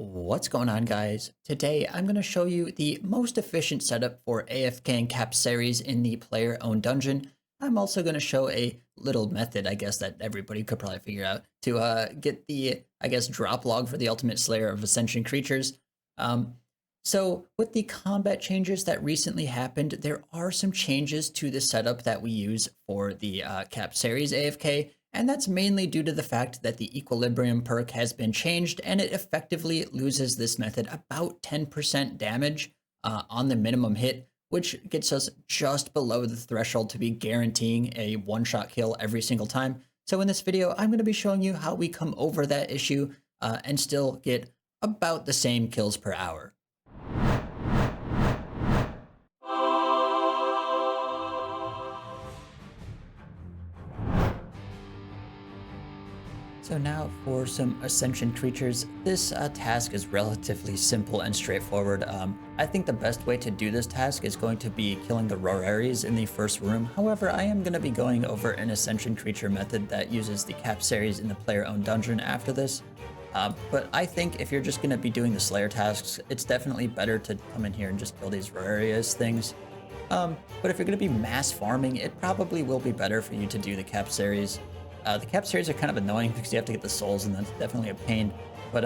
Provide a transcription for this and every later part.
What's going on, guys? Today I'm going to show you the most efficient setup for AFK and Capsarius in the player-owned dungeon. I'm also going to show a little method, I guess, that everybody could probably figure out to get the, drop log for the ultimate slayer of ascension creatures. So with the combat changes that recently happened, there are some changes to the setup that we use for the Capsarius AFK. And that's mainly due to the fact that the equilibrium perk has been changed and it effectively loses this method about 10% damage on the minimum hit, which gets us just below the threshold to be guaranteeing a one-shot kill every single time. So in this video, I'm going to be showing you how we come over that issue and still get about the same kills per hour. So now for some Ascension creatures, this task is relatively simple and straightforward. I think the best way to do this task is going to be killing the Rorarius in the first room. However, I am going to be going over an Ascension creature method that uses the Capsarius in the player-owned dungeon after this. But I think if you're just going to be doing the Slayer tasks, it's definitely better to come in here and just kill these Rorarius things. But if you're going to be mass farming, it probably will be better for you to do the Capsarius. The Capsarius are kind of annoying because you have to get the souls, and that's definitely a pain. But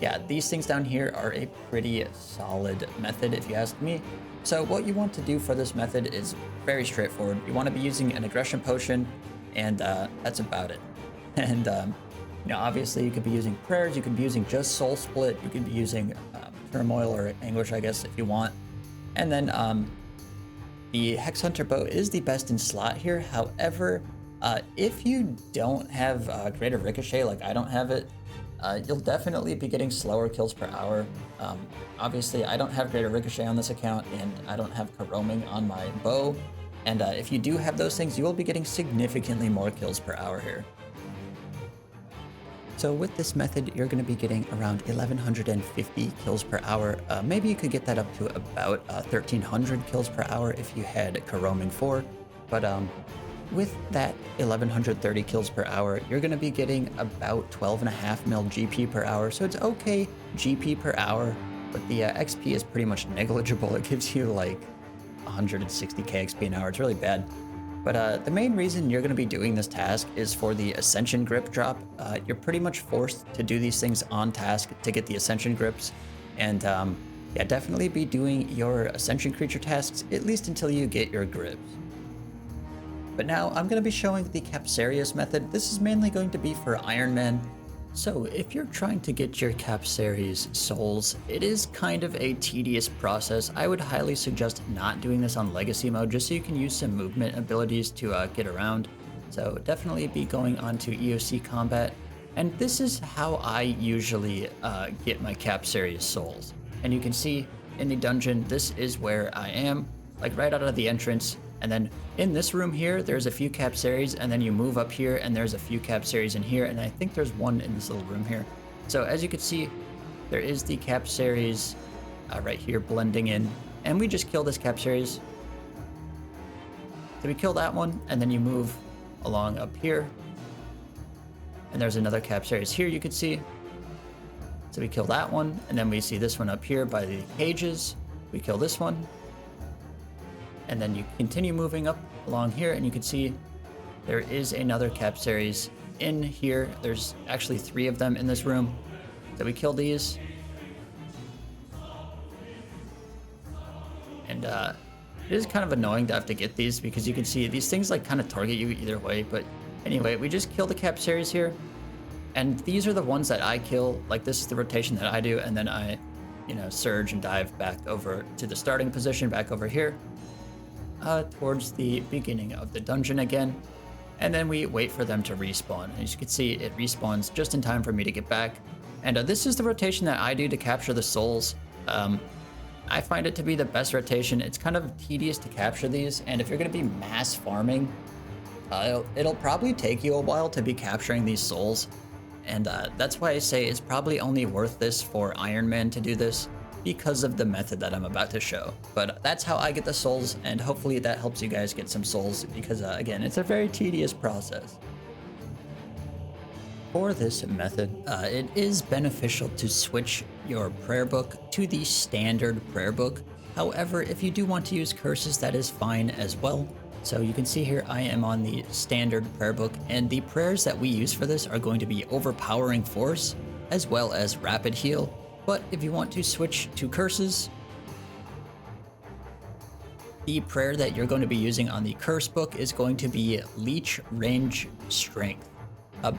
yeah, these things down here are a pretty solid method, if you ask me. So what you want to do for this method is very straightforward. You want to be using an aggression potion, and that's about it. And you know, obviously, you could be using prayers, you could be using just soul split, you could be using turmoil or anguish, I guess, if you want. And then the Hex Hunter bow is the best in slot here. However, if you don't have greater ricochet, like I don't have it, you'll definitely be getting slower kills per hour. Obviously, I don't have greater ricochet on this account, and I don't have roaming on my bow. And if you do have those things, you will be getting significantly more kills per hour here. So with this method, you're going to be getting around 1150 kills per hour. Maybe you could get that up to about 1300 kills per hour if you had roaming 4. But with that 1130 kills per hour, you're going to be getting about 12.5 mil GP per hour. So it's okay GP per hour, but the XP is pretty much negligible. It gives you like 160k XP an hour. It's really bad. But the main reason you're going to be doing this task is for the Ascension grip drop. You're pretty much forced to do these things on task to get the Ascension grips. And yeah, definitely be doing your Ascension creature tasks, at least until you get your grips. But now I'm going to be showing the Capsarius method. This is mainly going to be for Iron Man. So if you're trying to get your Capsarius souls, it is kind of a tedious process. I would highly suggest not doing this on Legacy mode, just so you can use some movement abilities to get around. So definitely be going on to EOC combat. And this is how I usually get my Capsarius souls. And you can see in the dungeon, this is where I am, like right out of the entrance. And then in this room here, there's a few Capsarius, and then you move up here and there's a few Capsarius in here, and I think there's one in this little room here. So as you can see, there is the Capsarius right here blending in, and we just kill this Capsarius. So we kill that one, and then you move along up here, and there's another Capsarius here you can see. So we kill that one, and then we see this one up here by the cages. We kill this one. And then you continue moving up along here, and you can see there is another Capsarius in here. There's actually 3 of them in this room. So we kill these. And it is kind of annoying to have to get these, because you can see these things like kind of target you either way. But anyway, we just kill the Capsarius here. And these are the ones that I kill. Like, this is the rotation that I do, and then I, you know, surge and dive back over to the starting position, back over here. Towards the beginning of the dungeon again, and then we wait for them to respawn. As you can see, it respawns just in time for me to get back. And this is the rotation that I do to capture the souls. I find it to be the best rotation. It's kind of tedious to capture these, and if you're going to be mass farming, it'll probably take you a while to be capturing these souls. And that's why I say it's probably only worth this for Iron Man to do this, because of the method that I'm about to show. But that's how I get the souls, and hopefully that helps you guys get some souls, because again, it's a very tedious process. for this method, it is beneficial to switch your prayer book to the standard prayer book. However, if you do want to use curses, that is fine as well. So you can see here I am on the standard prayer book, and the prayers that we use for this are going to be overpowering force as well as rapid heal. But if you want to switch to curses, the prayer that you're going to be using on the curse book is going to be leech range strength.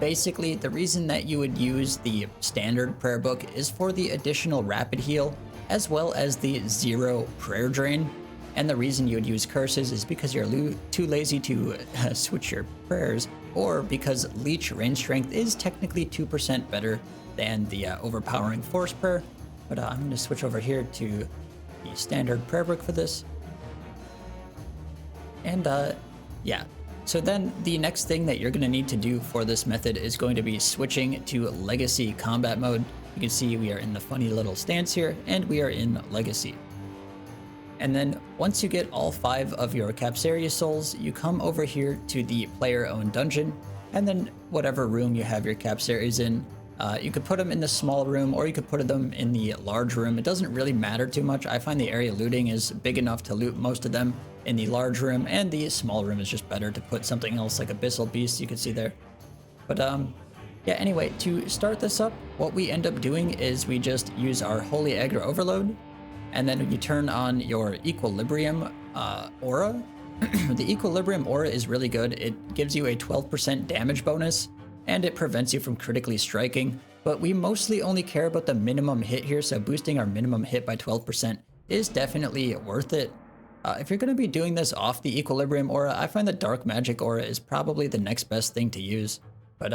Basically, the reason that you would use the standard prayer book is for the additional rapid heal as well as the 0 prayer drain. And the reason you would use curses is because you're too lazy to switch your prayers, or because leech range strength is technically 2% better than the overpowering force prayer. But I'm going to switch over here to the standard prayer book for this. And yeah, so then the next thing that you're going to need to do for this method is going to be switching to legacy combat mode. You can see we are in the funny little stance here, and we are in legacy. And then once you get all 5 of your Capsarius souls, you come over here to the player-owned dungeon, and then whatever room you have your Capsarius in, you could put them in the small room or you could put them in the large room. It doesn't really matter too much. I find the area looting is big enough to loot most of them in the large room, and the small room is just better to put something else like Abyssal Beast you can see there. But yeah, anyway, to start this up, what we end up doing is we just use our Holy Aggro Overload, and then you turn on your Equilibrium aura. The Equilibrium aura is really good. It gives you a 12% damage bonus, and it prevents you from critically striking. But we mostly only care about the minimum hit here, so boosting our minimum hit by 12% is definitely worth it. If you're going to be doing this off the Equilibrium aura, I find the Dark Magic aura is probably the next best thing to use. But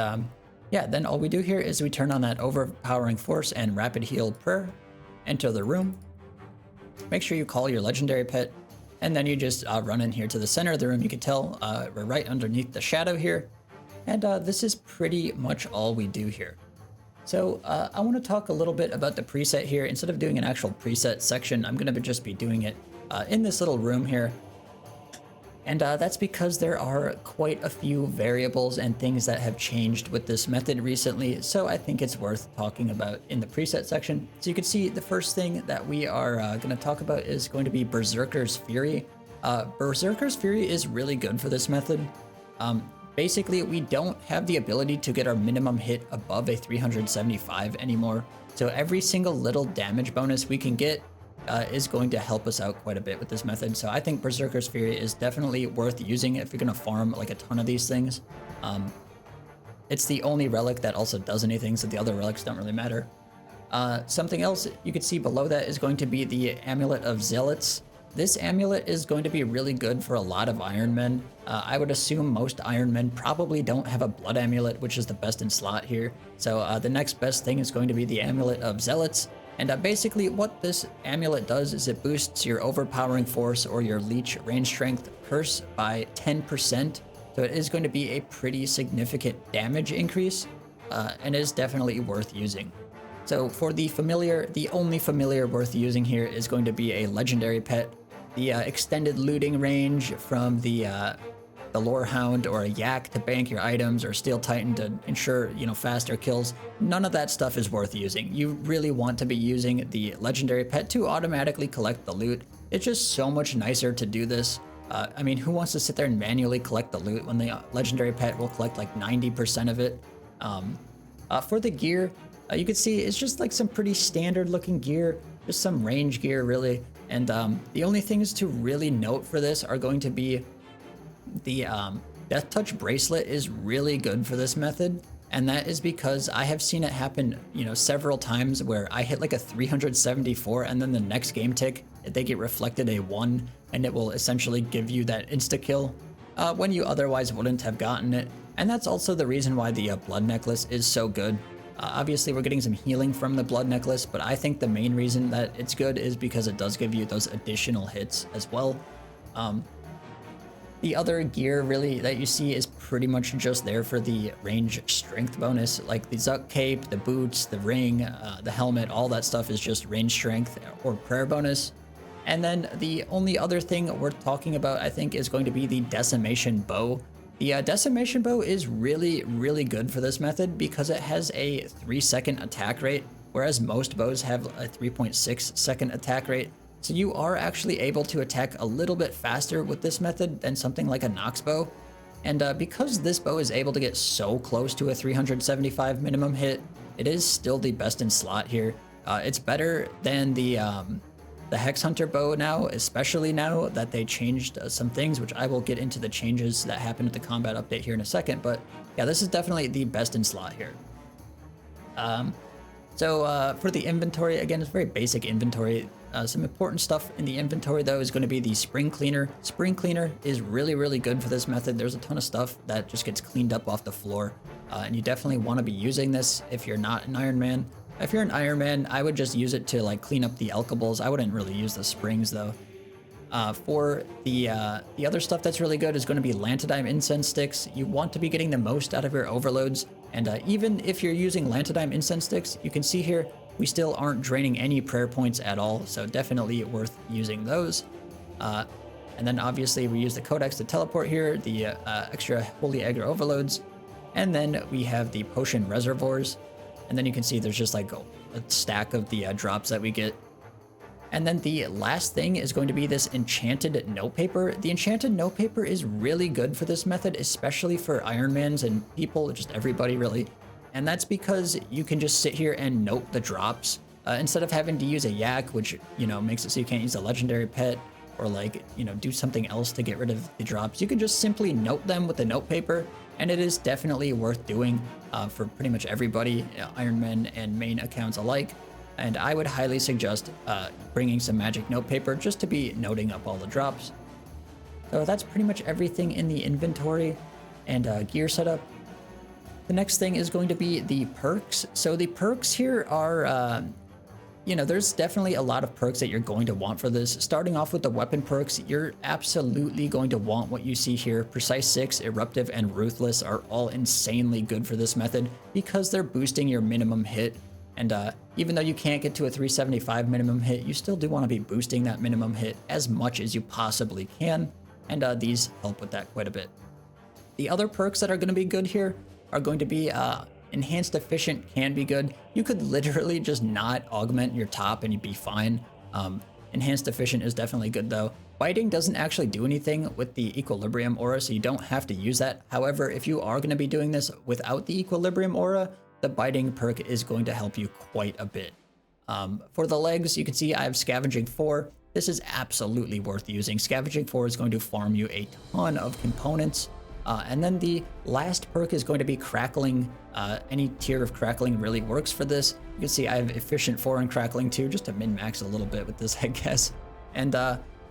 yeah, then all we do here is we turn on that overpowering force and rapid heal prayer, enter the room, make sure you call your legendary pet, and then you just run in here to the center of the room. You can tell we're right underneath the shadow here, and this is pretty much all we do here. So I want to talk a little bit about the preset here. Instead of doing an actual preset section, I'm going to just be doing it in this little room here. And that's because there are quite a few variables and things that have changed with this method recently, so I think it's worth talking about in the preset section. So you can see the first thing that we are going to talk about is going to be Berserker's Fury. Berserker's Fury is really good for this method. Basically, we don't have the ability to get our minimum hit above a 375 anymore, so every single little damage bonus we can get is going to help us out quite a bit with this method. So I think Berserker's Fury is definitely worth using if you're going to farm like a ton of these things. It's the only relic that also does anything, so the other relics don't really matter. Something else you could see below that is going to be the Amulet of Zealots. This amulet is going to be really good for a lot of Iron Men. I would assume most Iron Men probably don't have a Blood Amulet, which is the best in slot here. So the next best thing is going to be the Amulet of Zealots. And basically what this amulet does is it boosts your overpowering force or your leech range strength curse by 10%. So it is going to be a pretty significant damage increase, and is definitely worth using. So for the familiar, the only familiar worth using here is going to be a legendary pet. The extended looting range from the Lore Hound or a Yak to bank your items, or Steel Titan to ensure, faster kills. None of that stuff is worth using. You really want to be using the legendary pet to automatically collect the loot. It's just so much nicer to do this. I mean, who wants to sit there and manually collect the loot when the legendary pet will collect like 90% of it? For the gear, you can see it's just like some pretty standard looking gear, just some range gear really. And the only things to really note for this are going to be the Death Touch bracelet is really good for this method, and that is because I have seen it happen, several times where I hit like a 374 and then the next game tick, they get reflected a 1, and it will essentially give you that insta-kill when you otherwise wouldn't have gotten it. And that's also the reason why the Blood Necklace is so good. Obviously, we're getting some healing from the Blood Necklace, but I think the main reason that it's good is because it does give you those additional hits as well. The other gear really that you see is pretty much just there for the range strength bonus, like the Zuck cape, the boots, the ring, the helmet, all that stuff is just range strength or prayer bonus. And then the only other thing worth talking about, I think, is going to be the decimation bow. The decimation bow is really good for this method because it has a 3-second attack rate, whereas most bows have a 3.6-second attack rate. So you are actually able to attack a little bit faster with this method than something like a Nox bow. And because this bow is able to get so close to a 375 minimum hit, it is still the best in slot here. It's better than the Hex Hunter bow now, especially now that they changed some things, which I will get into the changes that happened with the combat update here in a second. But yeah, this is definitely the best in slot here. So for the inventory, again, it's very basic inventory. Some important stuff in the inventory, though, is going to be the Spring Cleaner. Spring Cleaner is really good for this method. There's a ton of stuff that just gets cleaned up off the floor, and you definitely want to be using this if you're not an Iron Man. If you're an Iron Man, I would just use it to like clean up the alkables. I wouldn't really use the springs, though. For the other stuff that's really good is going to be Lantidime Incense Sticks. You want to be getting the most out of your overloads, and even if you're using Lantidime Incense Sticks, you can see here, we still aren't draining any prayer points at all, so definitely worth using those. And then obviously we use the Codex to teleport here, the extra Holy Aggro Overloads, and then we have the Potion Reservoirs, and then you can see there's just like a stack of the drops that we get. And then the last thing is going to be this Enchanted Notepaper. The Enchanted Notepaper is really good for this method, especially for Ironmans and people, just everybody really. And that's because you can just sit here and note the drops instead of having to use a yak, which, you know, makes it so you can't use a legendary pet or like, you know, do something else to get rid of the drops. You can just simply note them with the note paper, and it is definitely worth doing for pretty much everybody, Ironman and main accounts alike. And I would highly suggest bringing some magic note paper just to be noting up all the drops. So that's pretty much everything in the inventory and gear setup. The next thing is going to be the perks. So the perks here are, you know, there's definitely a lot of perks that you're going to want for this. Starting off with the weapon perks, you're absolutely going to want what you see here. Precise 6, Eruptive, and Ruthless are all insanely good for this method because they're boosting your minimum hit. And even though you can't get to a 375 minimum hit, you still do want to be boosting that minimum hit as much as you possibly can. And these help with that quite a bit. The other perks that are going to be good here are going to be Enhanced Efficient can be good. You could literally just not augment your top and you'd be fine. Enhanced Efficient is definitely good though. Biting doesn't actually do anything with the Equilibrium aura, so you don't have to use that. However, if you are going to be doing this without the Equilibrium aura, the Biting perk is going to help you quite a bit. For the legs, you can see I have Scavenging 4. This is absolutely worth using. Scavenging 4 is going to farm you a ton of components. And then the last perk is going to be Crackling. Any tier of Crackling really works for this. You can see I have Efficient 4 and Crackling 2 just to min-max a little bit with this, I guess. And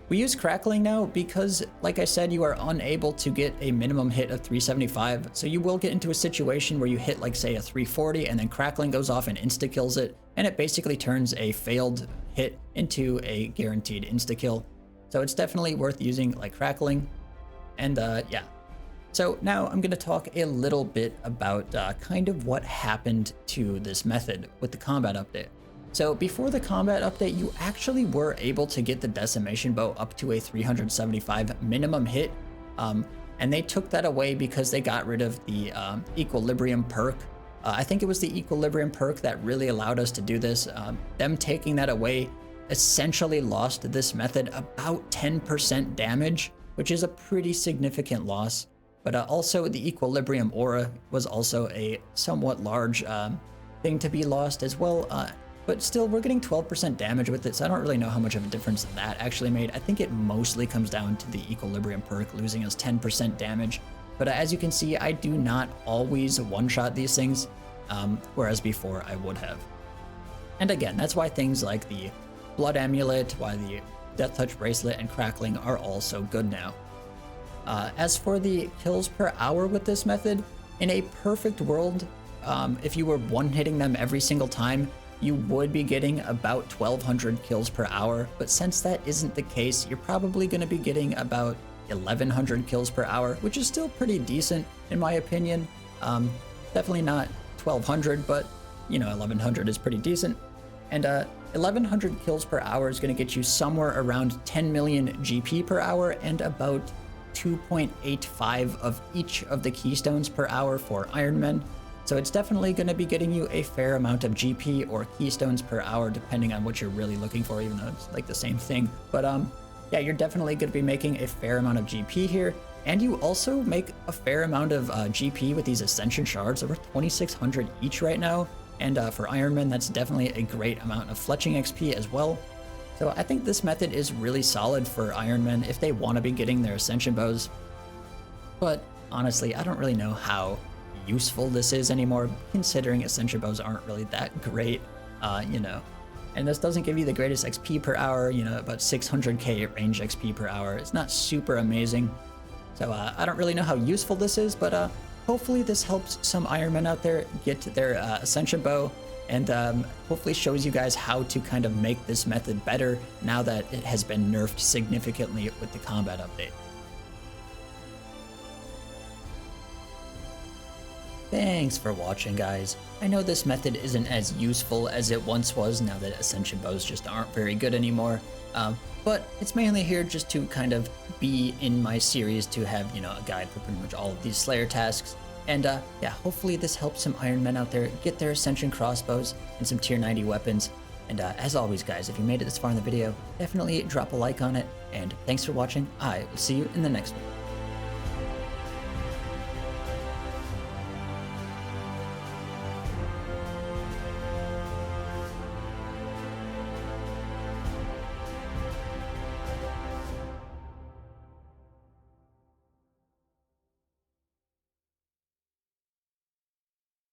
we use Crackling now because, like I said, you are unable to get a minimum hit of 375. So you will get into a situation where you hit, like, say, a 340, and then Crackling goes off and insta-kills it. And it basically turns a failed hit into a guaranteed insta-kill. So it's definitely worth using, like, Crackling. And yeah. So now I'm going to talk a little bit about kind of what happened to this method with the combat update. So before the combat update, you actually were able to get the Decimation Bow up to a 375 minimum hit. And they took that away because they got rid of the Equilibrium perk. I think it was the Equilibrium perk that really allowed us to do this. Them taking that away essentially lost this method about 10% damage, which is a pretty significant loss. But also the Equilibrium aura was also a somewhat large thing to be lost as well. But still, we're getting 12% damage with it, so I don't really know how much of a difference that actually made. I think it mostly comes down to the Equilibrium perk losing us 10% damage. But as you can see, I do not always one-shot these things, whereas before I would have. And again, that's why things like the Blood Amulet, why the Death Touch Bracelet, and Crackling are all so good now. As for the kills per hour with this method, in a perfect world, if you were one-hitting them every single time, you would be getting about 1,200 kills per hour. But since that isn't the case, you're probably going to be getting about 1,100 kills per hour, which is still pretty decent in my opinion. Definitely not 1,200, but you know, 1,100 is pretty decent. And 1,100 kills per hour is going to get you somewhere around 10 million GP per hour and about 2.85 of each of the keystones per hour for Ironmen. So it's definitely going to be getting you a fair amount of GP or keystones per hour, depending on what you're really looking for, even though it's like the same thing. But yeah, you're definitely going to be making a fair amount of GP here. And you also make a fair amount of GP with these Ascension shards, over 2,600 each right now. And for Ironmen, that's definitely a great amount of fletching XP as well. So I think this method is really solid for Ironmen if they want to be getting their Ascension bows. But honestly, I don't really know how useful this is anymore, considering Ascension bows aren't really that great, you know. And this doesn't give you the greatest XP per hour, you know, about 600k range XP per hour. It's not super amazing. So I don't really know how useful this is, but hopefully this helps some Ironmen out there get their Ascension bow, and hopefully shows you guys how to kind of make this method better now that it has been nerfed significantly with the combat update. Thanks for watching, guys. I know this method isn't as useful as it once was now that Ascension bows just aren't very good anymore, but it's mainly here just to kind of be in my series to have, you know, a guide for pretty much all of these Slayer tasks. And yeah, hopefully this helps some Ironmen out there get their Ascension crossbows and some tier 90 weapons. And as always, guys, if you made it this far in the video, definitely drop a like on it. And thanks for watching. I will see you in the next one.